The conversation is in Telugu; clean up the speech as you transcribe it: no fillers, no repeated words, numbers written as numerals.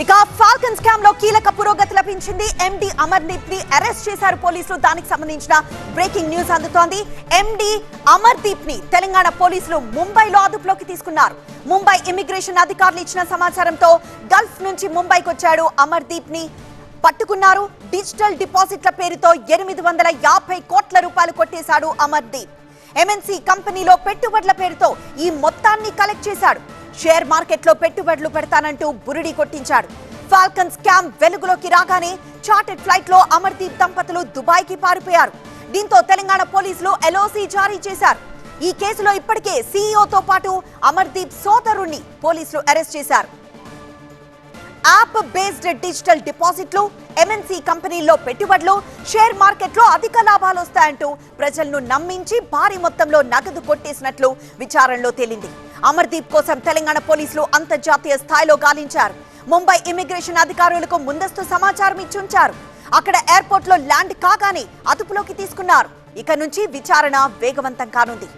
ఇక ఫాల్కన్ స్కామ్ లో కీలక పురోగతి లభించింది. ఎండి అమర్దీప్ ని అరెస్ట్ చేశారు పోలీసులు. దానికి సంబంధించిన బ్రేకింగ్ న్యూస్ అందుతోంది. ఎండి అమర్దీప్ ని తెలంగాణ పోలీసులు ముంబైలో అదుపులోకి తీసుకున్నారు. ముంబై ఇమిగ్రేషన్ అధికారులు ఇచ్చిన సమాచారంతో గల్ఫ్ నుంచి ముంబైకి వచ్చాడు. అమర్దీప్ ని పట్టుకున్నారు. డిజిటల్ డిపాజిట్ల పేరుతో 850 కోట్ల రూపాయలు కొట్టేశాడు అమర్దీప్. ఎంఎన్సీ కంపెనీలో పెట్టుబడుల పేరుతో ఈ మొత్తాన్ని కలెక్ట్ చేశాడు. షేర్ మార్కెట్లో పెట్టుబడులు పెడతానంటూ బురిడి కొట్టించాడు. ఫాల్కన్ స్కామ్ వెలుగులోకి రాగానే చార్టెడ్ ఫ్లైట్ లో అమర్దీప్ దంపతులు దుబాయ్కి పారిపోయారు. దీంతో తెలంగాణ పోలీసులు ఎల్ఓసి జారీ చేశారు. ఈ కేసులో ఇప్పటికే సీఈఓతో పాటు అమర్దీప్ సోదరుణ్ణి పోలీసులు అరెస్ట్ చేశారు. యాప్ బేస్డ్ డిజిటల్ డిపాజిట్లు, ఎంఎన్సీ కంపెనీల్లో పెట్టుబడులు, షేర్ మార్కెట్లో అధిక లాభాలు వస్తాయంటూ ప్రజలను నమ్మించి భారీ మొత్తంలో నగదు కొట్టేసినట్లు విచారణలో తేలింది. అమర్దీప్ కోసం తెలంగాణ పోలీసులు అంతర్జాతీయ స్థాయిలో గాలించారు. ముంబై ఇమిగ్రేషన్ అధికారులకు ముందస్తు సమాచారం ఇచ్చుంచారు. అక్కడ ఎయిర్పోర్ట్ లో ల్యాండ్ కాగానే అదుపులోకి తీసుకున్నారు. ఇక నుంచి విచారణ వేగవంతం కానుంది.